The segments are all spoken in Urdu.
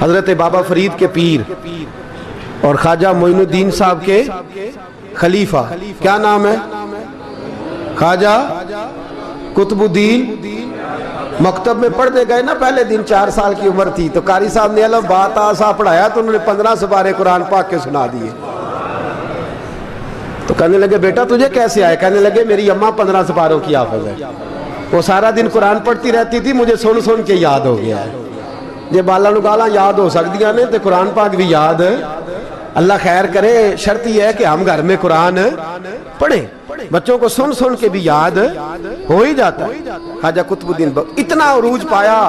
حضرت بابا فرید کے پیر اور خواجہ معین الدین صاحب کے خلیفہ، کیا نام ہے؟ خواجہ قطب الدین۔ مکتب میں پڑھنے گئے نا پہلے دن، 4 سال کی عمر تھی، تو قاری صاحب نے الف با تا سا پڑھایا تو انہوں نے 15 سپارے قرآن پاک کے سنا دیے۔ تو کہنے لگے بیٹا تجھے کیسے آئے؟ کہنے لگے میری اماں 15 سپاروں کی حافظ ہے، وہ سارا دن قرآن پڑھتی رہتی تھی، مجھے سن کے یاد ہو گیا ہے۔ یہ بالا نو گالاں یاد ہو سکدیاں نے تے قرآن پاک بھی یاد، اللہ خیر کرے۔ شرط یہ ہے کہ ہم گھر میں قرآن پڑھیں، بچوں کو سن کے بھی یاد ہو ہی جاتا ہے۔ خواجہ قطب الدین اتنا عروج پایا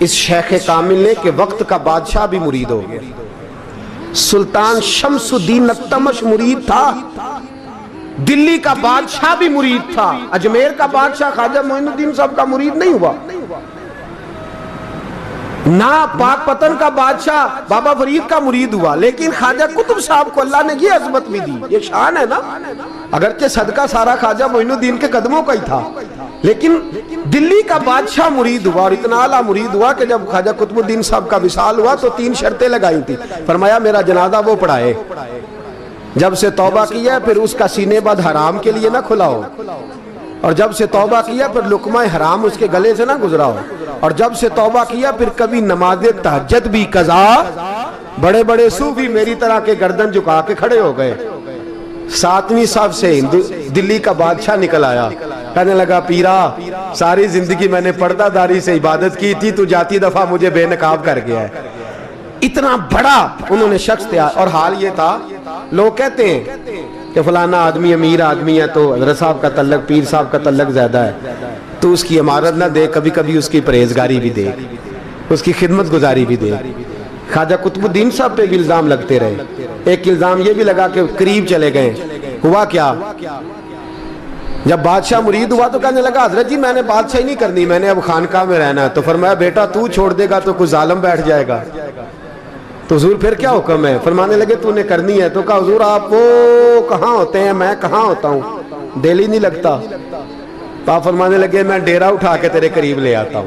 اس شیخ کامل نے کہ وقت کا بادشاہ بھی مرید ہو گیا۔ سلطان شمس الدین التمش مرید تھا، دلی کا بادشاہ بھی مرید تھا، اجمیر کا بادشاہ خواجہ معین الدین صاحب کا مرید نہیں ہوا، نہ پاک پتن کا بادشاہ بابا فرید کا مرید ہوا، لیکن خواجہ قطب صاحب کو اللہ نے یہ عظمت بھی دی۔ یہ شان ہے نا، اگرچہ صدقہ سارا خواجہ معین الدین کے قدموں کا ہی تھا، لیکن دلی کا بادشاہ مرید ہوا، اور اتنا اعلیٰ مرید ہوا کہ جب خواجہ قطب الدین صاحب کا وصال ہوا تو 3 شرطیں لگائی تھی۔ فرمایا میرا جنازہ وہ پڑھائے، جب سے توبہ کیا پھر اس کا سینے بد حرام کے لیے نہ کھلا ہو، اور جب سے توبہ کیا پھر لقمہ حرام اس کے گلے سے نہ گزرا ہو، اور جب سے توبہ کیا پھر کبھی نماز تہجد بھی قضا۔ بڑے بڑے صوفی میری طرح کے گردن جھکا کے کھڑے ہو گئے۔ 7ویں صف سے دلی کا بادشاہ نکل آیا، کہنے لگا پیرا ساری زندگی میں نے پردہ داری سے عبادت کی تھی، تو جاتی دفعہ مجھے بے نقاب کر گیا ہے۔ اتنا بڑا انہوں نے شخص تھا، اور حال یہ تھا لوگ کہتے ہیں کہ فلانا آدمی امیر آدمی ہے تو حضرت صاحب کا تعلق پیر صاحب کا تعلق زیادہ ہے، تو اس کی عمارت نہ دے، کبھی کبھی اس کی پرہیزگاری بھی دے، اس کی خدمت گزاری بھی دے۔ خواجہ قطب الدین صاحب پہ بھی الزام لگتے رہے۔ ایک الزام یہ بھی لگا کہ قریب چلے گئے۔ ہوا کیا؟ جب بادشاہ مرید ہوا تو کہنے لگا حضرت جی میں نے بادشاہی نہیں کرنی، میں نے اب خانقاہ میں رہنا ہے۔ تو فرمایا بیٹا تو چھوڑ دے گا تو کوئی ظالم بیٹھ جائے گا، تو حضور پھر کیا حکم ہے؟ فرمانے لگے تو نے کرنی ہے۔ تو کہا حضور آپ وہ کہاں ہوتے ہیں، میں کہاں ہوتا ہوں، دل ہی نہیں لگتا۔ تو آپ فرمانے لگے میں ڈیرہ اٹھا کے تیرے قریب لے آتا ہوں۔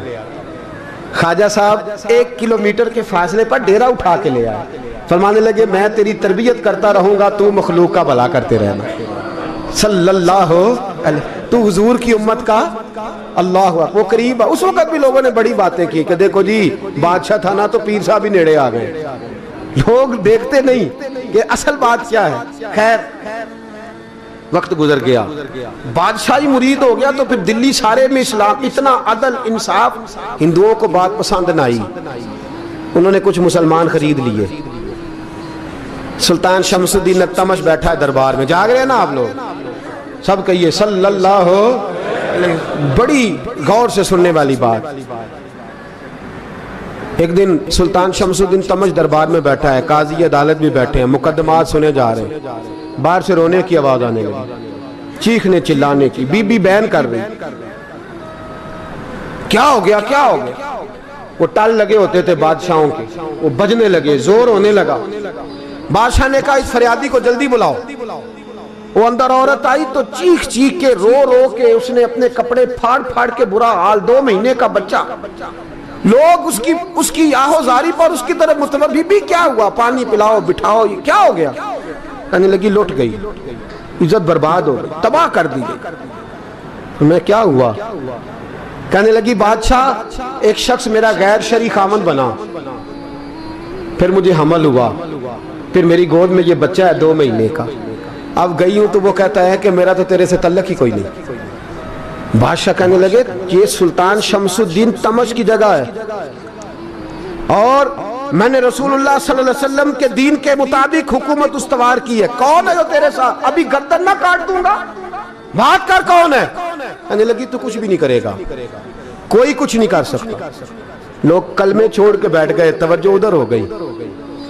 خواجہ صاحب 1 کلومیٹر کے فاصلے پر ڈیرہ اٹھا کے لے آئے۔ فرمانے لگے میں تیری تربیت کرتا رہوں گا، تو مخلوق کا بھلا کرتے رہنا۔ صلی اللہ علیہ، تو حضور کی امت کا اللہ وہ قریب ہے۔ اس وقت بھی لوگوں نے بڑی باتیں کی کہ دیکھو جی بادشاہ تھا نا تو پیر صاحب بھی نیڑے آ گئے۔ لوگ دیکھتے نہیں کہ اصل بات کیا ہے۔ خیر وقت گزر گیا، بادشاہی مرید ہو گیا، تو پھر دلی سارے میں اسلام، اتنا عدل انصاف، ہندوؤں کو بات پسند نہ آئی، انہوں نے کچھ مسلمان خرید لیے۔ سلطان شمس الدین التمش بیٹھا ہے دربار میں، جاگ رہے ہیں نا آپ لوگ سب، کہیے صلی اللہ علیہ، بڑی غور سے سننے والی بات۔ ایک دن سلطان شمس الدین تمش دربار میں بیٹھا ہے، قاضی عدالت بھی بیٹھے ہیں، مقدمات سنے جا رہے ہیں، باہر سے رونے کی آواز آنے لگی، چیخنے چلانے کی، بی بی بیان کر رہی، کیا ہو گیا کیا ہو گیا؟ وہ ٹال لگے ہوتے تھے بادشاہوں کے، وہ بجنے لگے، زور ہونے لگا۔ بادشاہ نے کہا اس فریادی کو جلدی بلاؤ۔ وہ اندر عورت آئی تو چیخ چیخ کے رو رو کے اس نے اپنے کپڑے پھاڑ پھاڑ کے، برا حال، 2 مہینے کا بچہ، لوگ اس کی آہو زاری پر اس کی طرف متوجہ، بھی کیا ہوا، پانی پلاؤ بٹھاؤ، کیا ہو گیا؟ کہنے لگی لٹ گئی، عزت برباد ہو گئی، تباہ کر دی گئی۔ میں کیا ہوا؟ کہنے لگی بادشاہ ایک شخص میرا غیر شرعی خاوند بنا، پھر مجھے حمل ہوا، پھر میری گود میں یہ بچہ ہے 2 مہینے کا، اب گئی ہوں تو وہ کہتا ہے کہ میرا تو تیرے سے تعلق ہی کوئی نہیں۔ بادشاہ کہنے لگے یہ سلطان شمس الدین تمش کی جگہ ہے، اور میں نے رسول اللہ صلی اللہ علیہ وسلم کے دین کے مطابق حکومت استوار کی ہے، کون ہے جو تیرے ساتھ؟ ابھی گردن نہ کاٹ دوں گا، بات کر کون ہے؟ کہنے لگی تو کچھ بھی نہیں کرے گا، کوئی کچھ نہیں کر سکتا۔ لوگ کلمے چھوڑ کے بیٹھ گئے، توجہ ادھر ہو گئی۔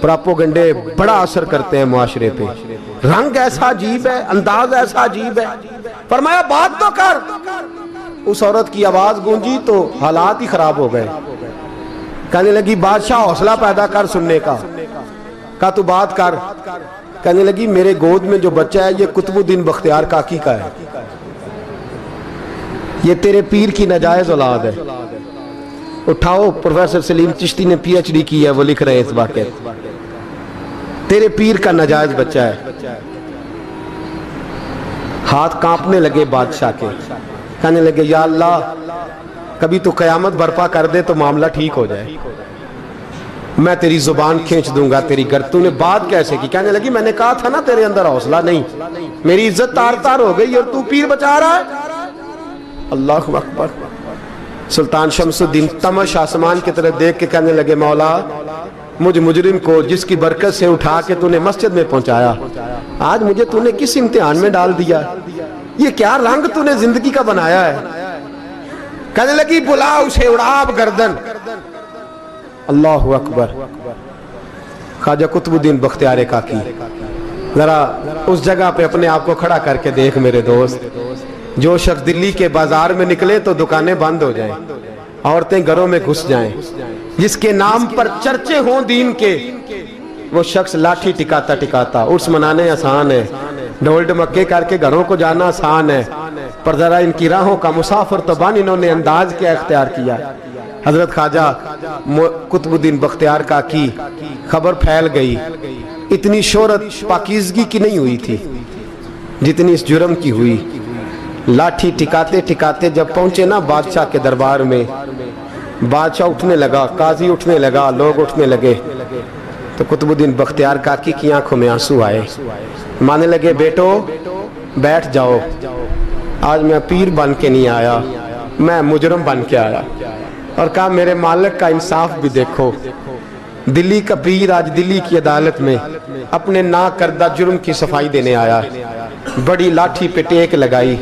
پراپوگنڈے بڑا اثر کرتے ہیں معاشرے پہ، رنگ ایسا عجیب ہے، انداز ایسا عجیب ہے۔ فرمایا بات تو کر۔ اس عورت کی آواز گونجی تو حالات ہی خراب ہو گئے۔ کہنے لگی بادشاہ حوصلہ پیدا کر سننے کا۔ کہا تو بات کر۔ کہنے لگی میرے گود میں جو بچہ ہے یہ قطب الدین بختیار کاکی کا ہے، یہ تیرے پیر کی ناجائز اولاد ہے، اٹھاؤ، پروفیسر سلیم چشتی نے پی ایچ ڈی کی ہے، وہ لکھ رہے ہیں اس واقعے، تیرے پیر کا ناجائز بچہ ہے۔ ہاتھ کانپنے لگے بادشاہ کے، کہنے لگے یا اللہ کبھی تو قیامت برپا کر دے تو معاملہ ٹھیک ہو جائے، میں تیری زبان کھینچ دوں گا تیری گر۔ تو نے بات کیسے کی؟ کہنے لگی میں نے کہا تھا نا تیرے اندر حوصلہ نہیں، میری عزت تار تار ہو گئی اور تو پیر بچا رہا ہے۔ اللہ اکبر۔ سلطان شمس الدین تمش آسمان کی طرف دیکھ کے کہنے لگے مولا مجھ مجرم کو جس کی برکت سے اٹھا کے تو نے مسجد میں پہنچایا، آج مجھے تو نے کس امتحان میں ڈال دیا؟ یہ کیا رنگ تو نے زندگی کا بنایا ہے؟ کہنے لگی بلا اسے، اڑاب گردن۔ اللہ اکبر۔ خواجہ قطب الدین بختیار کاکی، ذرا اس جگہ پہ اپنے آپ کو کھڑا کر کے دیکھ میرے دوست، جو شخص دلی کے بازار میں نکلے تو دکانیں بند ہو جائیں، عورتیں گھروں میں گھس جائیں، جس کے نام پر چرچے ہوں دین کے، وہ شخص لاٹھی ٹکاتا ٹکاتا، عرس منانے آسان ہے، ڈھول ڈمکے کر کے گھروں کو جانا آسان ہے، پر ذرا ان کی راہوں کا مسافر تو بن انہوں نے انداز کیا اختیار کیا۔ حضرت خواجہ قطب الدین بختیار کاکی، خبر پھیل گئی، اتنی شہرت پاکیزگی کی نہیں ہوئی تھی جتنی اس جرم کی ہوئی۔ لاٹھی ٹکاتے ٹکاتے جب پہنچے نا بادشاہ کے دربار میں، بادشاہ اٹھنے لگا، قاضی اٹھنے لگا، لوگ اٹھنے لگے، تو قطب الدین بختیار کاکی کی آنکھوں میں آنسو آئے، مانے لگے بیٹو بیٹھ جاؤ، آج میں پیر بن کے نہیں آیا، میں مجرم بن کے آیا۔ اور کہا میرے مالک کا انصاف بھی دیکھو، دلی کا پیر آج دلی کی عدالت میں اپنے نا کردہ جرم کی صفائی دینے آیا، بڑی لاٹھی پہ ٹیک لگائی،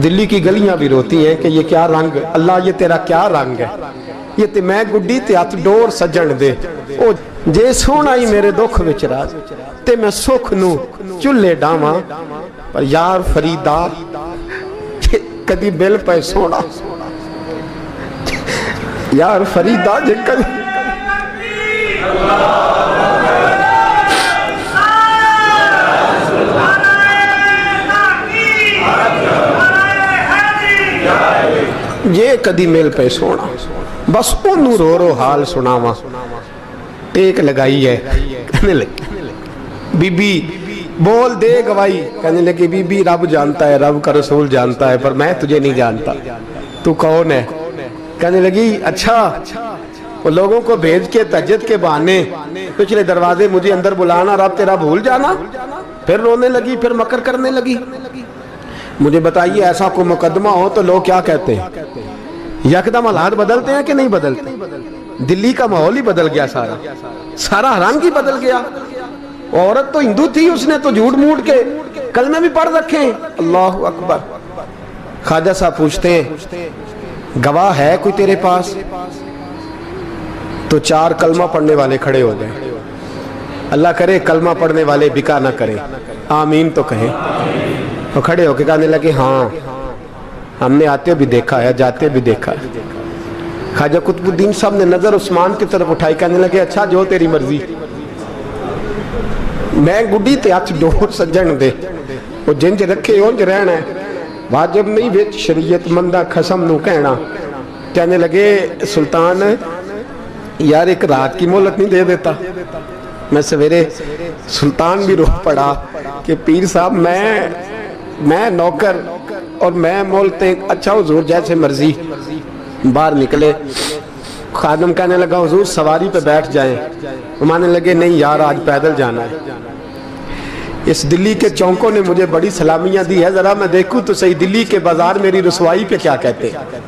دلی کی گلیاں بھی روتی ہیں کہ یہ کیا رنگ، اللہ یہ تیرا کیا رنگ ہے، یہ تے میں گڈی تے ہاتھ ڈور سجن دے، او جے سونا ہی میرے دکھ وچ راز تے میں سکھ نو چلے ڈاواں، پر یار فریدا کدی بل پہ سونا، یار فریدا جے کدی یہ کدی مل پہ سونا، بس انہوں رو رو حال سناواں، ٹیک لگائی ہے، کہنے لگی بی بی بول دے گواہی، کہنے لگی بی بی رب جانتا ہے، رب کا رسول جانتا ہے، پر میں تجھے نہیں جانتا، تو کون ہے؟ کہنے لگی اچھا وہ لوگوں کو بھیج کے تہجد کے بہانے پچھلے دروازے مجھے اندر بلانا، رب تیرا بھول جانا، پھر رونے لگی، پھر مکر کرنے لگی۔ مجھے بتائیے ایسا کوئی مقدمہ ہو تو لوگ کیا کہتے ہیں؟ یکدم حالات بدلتے ہیں کہ نہیں بدلتے؟ دلی کا ماحول ہی بدل گیا، سارا رنگ ہی بدل گیا۔ عورت تو ہندو تھی، اس نے تو جھوٹ موٹ کے کلمے بھی پڑھ رکھے ہیں۔ اللہ اکبر۔ خواجہ صاحب پوچھتے ہیں گواہ ہے کوئی تیرے پاس؟ تو 4 کلمہ پڑھنے والے کھڑے ہو گئے۔ اللہ کرے کلمہ پڑھنے والے بکا نہ کریں، آمین تو کہیں۔ وہ کھڑے ہو کے کہنے لگے ہاں ہم نے آتے بھی دیکھا ہے، جاتے بھی دیکھا ہے۔ خواجہ قطب الدین صاحب نے نظر عثمان کی طرف اٹھائی، کہنے لگے اچھا جو تیری مرضی، میں گڈی تے ہاتھ ڈور سجن دے، وہ جنج رکھے اونج رہنا ہے، واجب نہیں وچ شریعت مندہ قسم نو کہنا۔ کہنے لگے سلطان یار ایک رات کی مہلت نہیں دے دیتا؟ میں سویرے سلطان بھی رو پڑا کہ پیر صاحب میں نوکر اور میں مولتے، اچھا حضور جیسے مرضی۔ باہر نکلے، خادم کہنے لگا حضور سواری پہ بیٹھ جائیں، وہ مانے لگے نہیں یار آج پیدل جانا ہے، اس دلی کے چونکوں نے مجھے بڑی سلامیاں دی ہے، ذرا میں دیکھوں تو صحیح دلی کے بازار میری رسوائی پہ کیا کہتے ہیں،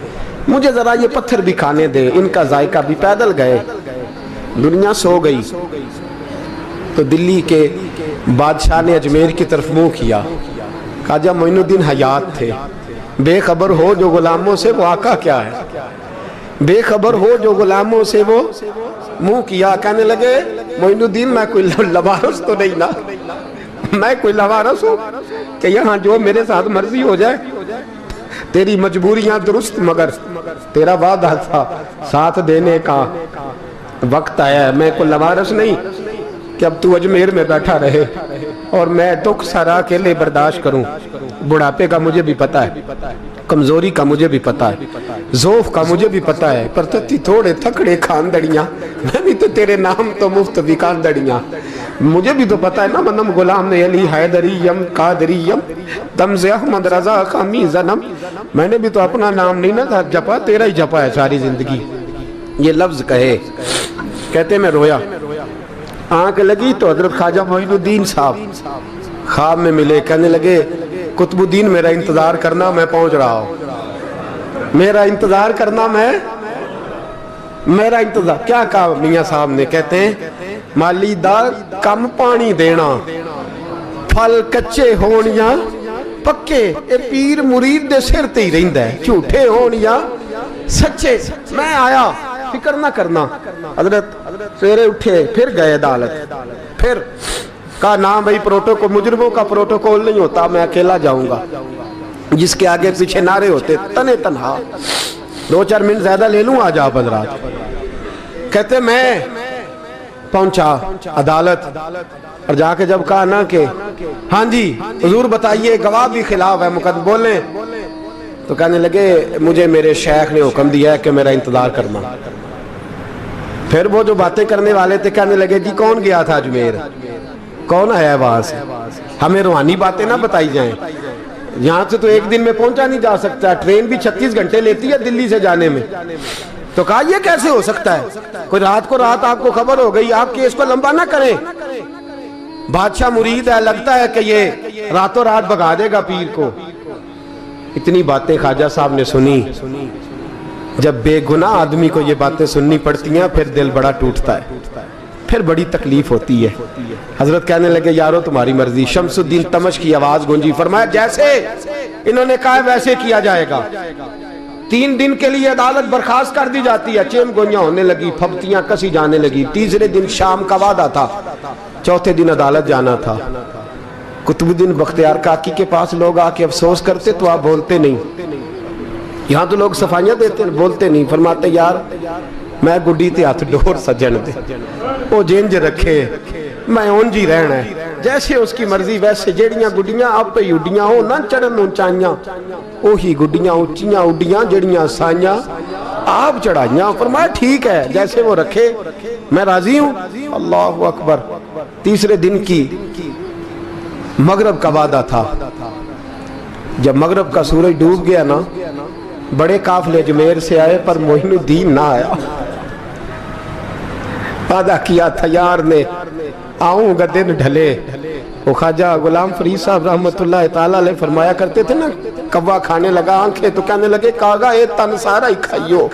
مجھے ذرا یہ پتھر بھی کھانے دے، ان کا ذائقہ بھی۔ پیدل گئے، دنیا سو گئی تو دلی کے بادشاہ نے اجمیر کی طرف منہ کیا، خواجہ معین الدین حیات تھے، بے خبر ہو جو غلاموں سے وہ آقا کیا ہے، بے خبر ہو جو غلاموں سے وہ منہ کیا۔ کہنے لگے معین الدین میں کوئی لوارث تو نہیں نا، میں کوئی لوارث ہوں کہ یہاں جو میرے ساتھ مرضی ہو جائے؟ تیری مجبوریاں درست مگر تیرا وعدہ تھا ساتھ دینے کا، وقت آیا ہے، میں کوئی لوارث نہیں کہ اب تو اجمیر میں بیٹھا رہے۔ اور میں دکھ سارا اکیلے برداشت کروں. بڑھاپے کا مجھے بھی پتا ہے, کمزوری کا مجھے بھی پتا ہے, ذوف کا مجھے بھی پتا ہے, پر تتی تھوڑے تھکڑے خاندڑیاں, میں بھی تو تیرے نام تو مفت بھی خاندڑیاں. مجھے بھی تو پتا ہے نا, منم غلام نے علی حیدریم قادریم تمز احمد رضا خامی زنم. میں نے بھی تو اپنا نام نہیں نہ جپا, تیرا ہی جپا ہے ساری زندگی. یہ لفظ کہے, کہتے میں رویا, آنکھ لگی تو حضرت خواجہ معین الدین صاحب خواب میں ملے. کہنے لگے قطب الدین میرا انتظار کرنا, میں پہنچ رہا ہوں. میرا انتظار کرنا, میرا انتظار. کیا کہا میاں صاحب نے؟ کہتے ہیں مالی دا کم پانی دینا, پھل کچے ہونیاں پکے, اے پیر مرید دے سر تے ہی رہندا ہے, جھوٹے ہونیاں سچے. میں آیا, فکر نہ کرنا. حضرت سویرے اٹھے, پھر گئے عدالت. پھر کہا نہ بھائی پروٹوکول, مجرموں کا پروٹوکول نہیں ہوتا, میں اکیلا جاؤں گا. جس کے آگے پیچھے نعرے ہوتے تنے تنہا, 2-4 منٹ زیادہ لے لوں, آج آپ حضرات. کہتے میں پہنچا عدالت, اور جا کے جب کہا نا کہ ہاں جی حضور بتائیے, گواہ بھی خلاف ہے, مقدم بولیں, تو کہنے لگے مجھے میرے شیخ نے حکم دیا ہے کہ میرا انتظار کرنا. پھر وہ جو باتیں کرنے والے تھے کہنے لگے جی کون گیا تھا اجمیر, کون آیا ہے وہاں سے, ہمیں روحانی باتیں نہ بتائی جائیں. یہاں سے تو ایک دن میں پہنچا نہیں جا سکتا, ٹرین بھی 36 گھنٹے لیتی ہے دلی سے جانے میں. تو کہا یہ کیسے ہو سکتا ہے, کوئی رات کو رات آپ کو خبر ہو گئی, آپ کیس کو لمبا نہ کریں. بادشاہ مرید ہے, لگتا ہے کہ یہ راتوں رات بھگا دے گا پیر کو. اتنی باتیں خواجہ صاحب نے سنی. جب بے گناہ آدمی کو یہ باتیں سننی پڑتی ہیں پھر دل بڑا ٹوٹتا ہے, پھر بڑی تکلیف ہوتی ہے. حضرت کہنے لگے یارو تمہاری مرضی. شمس الدین تمش کی آواز گونجی, فرمایا جیسے انہوں نے کہا ویسے کیا جائے گا. 3 دن کے لیے عدالت برخاست کر دی جاتی ہے. چیم گونیاں ہونے لگی, پھپتیاں کسی جانے لگی. تیسرے دن شام کا وعدہ تھا, چوتھے دن عدالت جانا تھا. قطب الدین بختیار کاکی کے پاس لوگ آ کے افسوس کرتے تو آپ بولتے نہیں. یہاں تو لوگ صفائیاں دیتے بولتے نہیں. فرماتے یار میں گڈی تے ہاتھ ڈور سجن دے, او جینج رکھے, میں اونج ہی رہنا ہے, جیسے اس کی مرضی ویسے. جیڑیاں گڈیاں آپ پہ اڈیاں ہو نہ چڑھن اونچائیاں, وہی گڈیاں اونچیاں اڈیاں جیڑیاں سائیاں آپ چڑھائیاں. فرمایا ٹھیک ہے جیسے وہ رکھے, میں راضی ہوں. اللہ اکبر. تیسرے دن کی مغرب کا وعدہ تھا. جب مغرب کا سورج ڈوب گیا نا, بڑے قافلے اجمیر سے آئے پر معین الدین نہ آیا. وعدہ کیا تھا یار نے, آؤں گا دن ڈھلے. وہ خواجہ غلام فرید صاحب رحمت اللہ تعالیٰ علیہ فرمایا کرتے تھے نا, کوا کھانے لگا آنکھیں تو کہنے لگے کاغا اے تن سارا ہی کھائیو,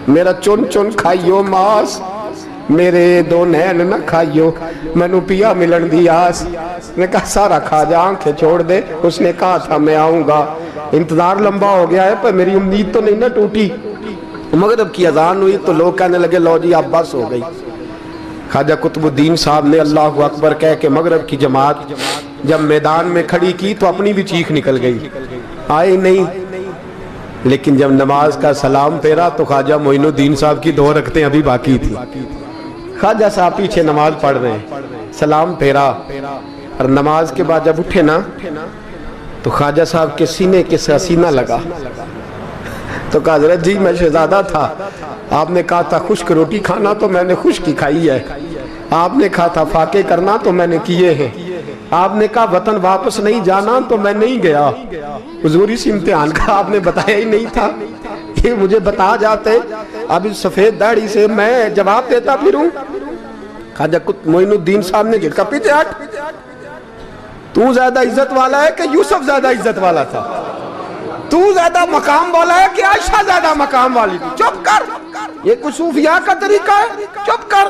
میرا چن چن کھائیو ماس, میرے 2 نین نہ کھائیو, مینو پیا ملن دی آس. نے کہا سارا کھا جا, آنکھیں چھوڑ دے. اس نے کہا تھا میں آؤں گا, انتظار لمبا ہو گیا ہے پر میری امید تو نہیں نہ ٹوٹی. مغرب کی اذان ہوئی تو لوگ کہنے لگے لو جی اب بس ہو گئی. خواجہ قطب الدین صاحب نے اللہ اکبر کہہ کے مغرب کی جماعت جب میدان میں کھڑی کی تو اپنی بھی چیخ نکل گئی, آئی نہیں. لیکن جب نماز کا سلام پھیرا تو خواجہ معین الدین صاحب کی 2 رکعتیں ابھی باقی تھی. خواجہ صاحب پیچھے نماز پڑھ رہے ہیں, سلام پھیرا, اور نماز کے بعد جب اٹھے نا تو خواجہ صاحب کے سینے کے سینہ لگا. تو کہا حضرت جی میں شہزادہ تھا, آپ نے کہا تھا خشک روٹی کھانا تو میں نے خشک کی کھائی ہے, آپ نے کہا تھا فاقے کرنا تو میں نے کیے ہیں, آپ نے کہا وطن واپس نہیں جانا تو میں نہیں گیا. حضور اس امتحان کا آپ نے بتایا ہی نہیں تھا, یہ مجھے بتا جاتے اب اس سفید داڑھی سے میں جواب دیتا پھروں. خواجہ معین الدین صاحب نے جھٹکا, پیچھے ہٹ, تو زیادہ عزت والا ہے کہ یوسف زیادہ عزت والا تھا, تو زیادہ مقام والا ہے کہ عائشہ زیادہ مقام والی تھی, چپ کر, یہ کچھ صوفیاء کا طریقہ ہے, چپ کر.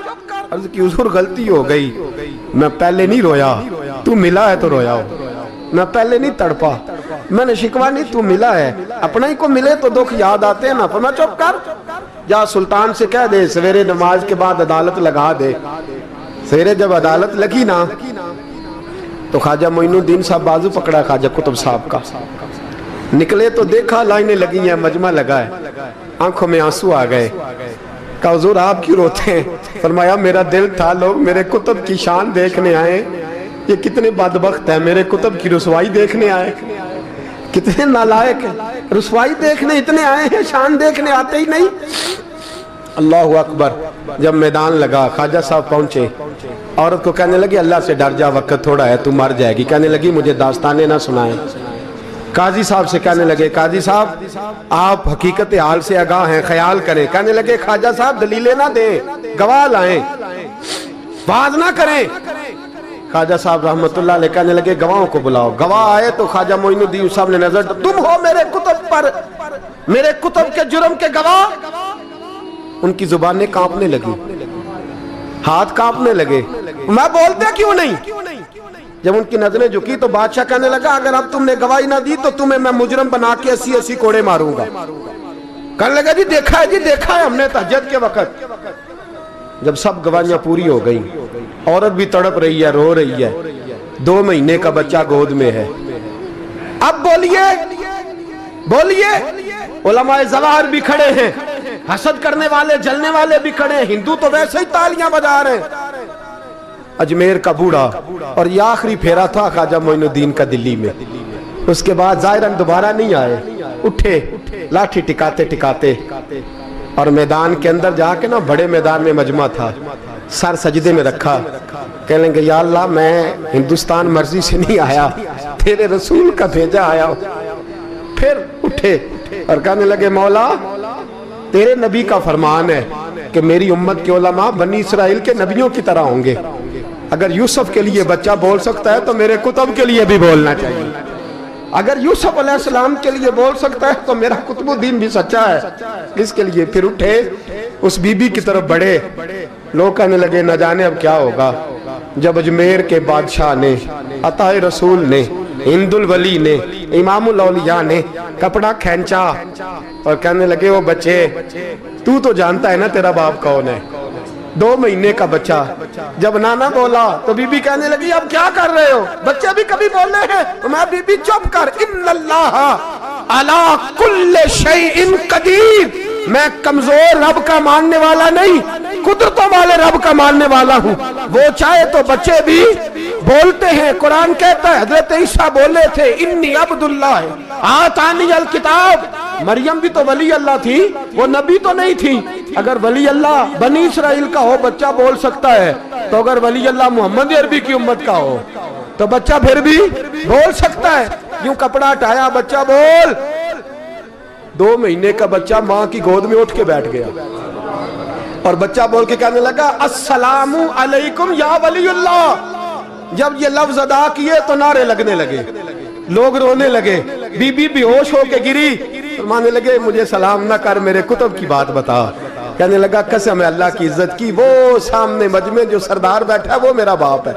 عرض کی حضور غلطی ہو گئی, میں پہلے نہیں رویا, تو ملا ہے تو رویا ہو, میں پہلے نہیں تڑپا, میں نے شکوا نہیں, تو ملا ہے, اپنا ہی کو ملے تو دکھ یاد آتے ہیں نا. پر میں چپ کر, جا سلطان سے کہہ دے سویرے نماز کے بعد عدالت لگا دے. سویرے جب عدالت لگی نا تو خواجہ معین الدین صاحب بازو پکڑا خواجہ قطب صاحب کا, نکلے تو دیکھا لائنیں لگی ہیں, مجمع لگا ہے, آنکھوں میں آنسو آ گئے. کہا حضور آپ کیوں روتے ہیں؟ فرمایا میرا دل تھا لوگ میرے قطب کی شان دیکھنے آئے, یہ کتنے بدبخت ہیں، میرے کتب کی رسوائی دیکھنے آئے، کتنے نالائق ہیں، رسوائی دیکھنے اتنے آئے ہیں، شان دیکھنے آتے ہی نہیں۔ اللہ اکبر۔ جب میدان لگا خواجہ صاحب پہنچے، عورت کو کہنے لگی اللہ سے ڈر جا، وقت تھوڑا ہے، تو مر جائے گی۔ کہنے لگی مجھے داستانیں نہ سنائیں۔ قاضی صاحب سے کہنے لگے قاضی صاحب آپ حقیقت حال سے آگاہ ہیں، خیال کریں۔ کہنے لگے خواجہ صاحب دلیلیں نہ دیں، گواہ لائیں، باز نہ کریں۔ خواجہ صاحب رحمت اللہ علیہ کہنے لگے گواہوں کو بلاؤ۔ گواہ آئے تو خواجہ معین الدین صاحب نے نظر، تم ہو میرے کتب پر، میرے کتب کے جرم کے گواہ؟ ان کی زبانیں کانپنے لگی، ہاتھ کانپنے لگے، میں بولتے کیوں نہیں؟ جب ان کی نظریں جھکی تو بادشاہ کہنے لگا اگر اب تم نے گواہی نہ دی تو تمہیں میں مجرم بنا کے 80 کوڑے ماروں گا۔ کہنے لگا جی دیکھا ہے ہم نے تہجد کے وقت۔ جب سب گواہیاں پوری ہو گئیں، عورت بھی تڑپ رہی ہے، رو رہی ہے، 2 مہینے کا بچہ گود میں ہے۔ اب بولیے، علماء ظواہر بھی کھڑے ہیں، حسد کرنے والے جلنے والے بھی کھڑے ہیں، ہندو تو ویسے ہی تالیاں بجا رہے ہیں۔ اجمیر کا بوڑھا، اور یہ آخری پھیرا تھا خواجہ معین الدین کا دلی میں۔ اس کے بعد ظاہراً دوبارہ نہیں آئے، اٹھے لاٹھی ٹکاتے ٹکاتے اور میدان کے اندر جا کے نا، بڑے میدان میں مجمع تھا، سر سجدے میں رکھا، کہنے لگے یا اللہ میں ہندوستان مرضی سے نہیں آیا، تیرے رسول کا بھیجا آیا ہوں۔ پھر اٹھے اور کہنے لگے مولا تیرے نبی کا فرمان ہے کہ میری امت کے علماء بنی اسرائیل کے نبیوں کی طرح ہوں گے، اگر یوسف کے لیے بچہ بول سکتا ہے تو میرے کتب کے لیے بھی بولنا چاہیے، اگر یوسف علیہ السلام کے لیے بول سکتا ہے تو میرا قطب الدین بھی سچا ہے، اس کے لیے۔ پھر اٹھے اس بی بی کی طرف بڑھے، لوگ کہنے لگے نہ جانے اب کیا ہوگا۔ جب اجمیر کے بادشاہ نے، عطا رسول نے، ہند الولی نے، امام الاولیاء نے کپڑا کھینچا اور کہنے لگے وہ بچے تو جانتا ہے نا تیرا باپ کون ہے، 2 مہینے کا بچہ۔ جب نانا بولا تو بی بی کہنے لگی اب کیا کر رہے ہو، بچے بھی کبھی بولنے ہیں؟ میں بی بی چپ کر، ان اللہ علی کل شیء قدیر، میں کمزور رب کا ماننے والا نہیں، قدرتوں والے رب کا ماننے والا ہوں، وہ چاہے تو بچے بھی بولتے ہیں۔ قرآن کہتا ہے حضرت عیسیٰ بولے تھے انی عبداللہ آتانی الکتاب، مریم بھی تو ولی اللہ تھی، وہ نبی تو نہیں تھی۔ اگر ولی اللہ بنی اسرائیل کا ہو بچہ بول سکتا ہے، تو اگر ولی اللہ محمد عربی کی امت کا ہو تو بچہ پھر بھی بول سکتا ہے۔ یوں کپڑا ہٹایا، بچہ بول۔ 2 مہینے کا بچہ ماں کی گود میں اٹھ کے بیٹھ گیا اور بچہ بول کے کہنے لگا السلام علیکم یا ولی اللہ۔ جب یہ لفظ ادا کیے تو نعرے لگنے لگے، لوگ رونے لگے، بی بی بے ہوش ہو کے گری، فرمانے لگے مجھے سلام نہ کر، میرے کتب کی بات بتا۔ کہنے لگا قسم ہے اللہ کی عزت کی، وہ سامنے مجمع جو سردار بیٹھا ہے وہ میرا باپ ہے،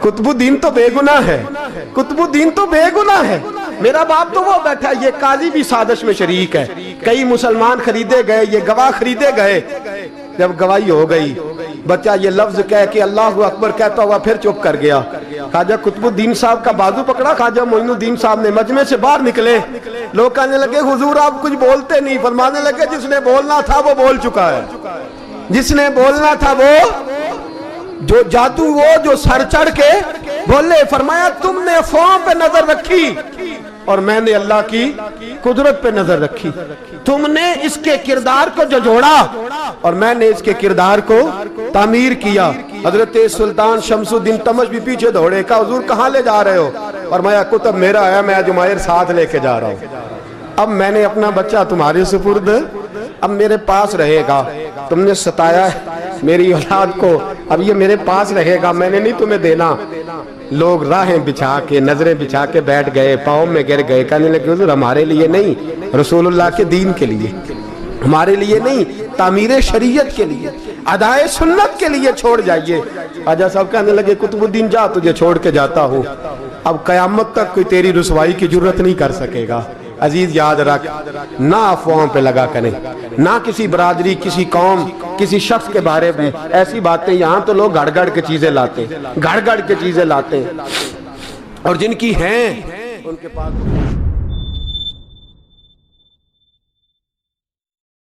قطب الدین تو بے گناہ ہے، قطب الدین تو بے گناہ ہے، میرا باپ تو وہ بیٹھا ہے۔ یہ قاضی بھی سازش میں شریک ہے، کئی مسلمان خریدے گئے، یہ گواہ خریدے گئے۔ جب گواہی ہو گئی، بچہ یہ لفظ کہہ کے اللہ اکبر کہتا ہوا پھر چپ کر گیا۔ خواجہ قطب الدین صاحب کا بازو پکڑا، خواجہ معین الدین صاحب نے مجمع سے باہر نکلے، لوگ کہنے لگے حضور آپ کچھ بولتے نہیں، فرمانے لگے جس نے بولنا تھا وہ بول چکا ہے، جس نے بولنا تھا وہ جو جادو وہ جو سر چڑھ کے بولے۔ فرمایا تم نے افواہوں پہ نظر رکھی اور میں نے اللہ کی قدرت پہ نظر رکھی، تم نے اس کے کردار کو جھنجھوڑا اور میں نے اس کے کردار کو تعمیر کیا۔ حضرت سلطان شمس الدین تمش بھی پیچھے دوڑے، کہا حضور کہاں لے جا رہے ہو؟ فرمایا کتب میرا ہے، میں اجمیر ساتھ لے کے جا رہا ہوں، اب میں نے اپنا بچہ تمہارے سپرد، اب میرے پاس رہے گا، تم نے ستایا ہے میری اولاد کو، اب یہ میرے پاس رہے گا، میں نے نہیں تمہیں دینا۔ لوگ راہیں بچھا کے نظریں بچھا کے بیٹھ گئے، پاؤں میں گر گئے، کہنے لگے حضور ہمارے لیے نہیں، رسول اللہ کے دین کے لیے، ہمارے لیے نہیں، تعمیر شریعت کے لیے، ادائے سنت کے لیے چھوڑ جائیے۔ خواجہ صاحب کہنے لگے قطب الدین جا، تجھے چھوڑ کے جاتا ہوں، اب قیامت تک کوئی تیری رسوائی کی جرت نہیں کر سکے گا۔ عزیز یاد رکھ، نہ افواہوں پہ لگا کریں، نہ کسی برادری، کسی قوم، کسی شخص کے بارے میں ایسی باتیں، یہاں تو لوگ گھڑ گھڑ کے چیزیں لاتے ہیں، گھڑ گھڑ کے چیزیں لاتے ہیں، اور جن کی ہیں ان کے پاس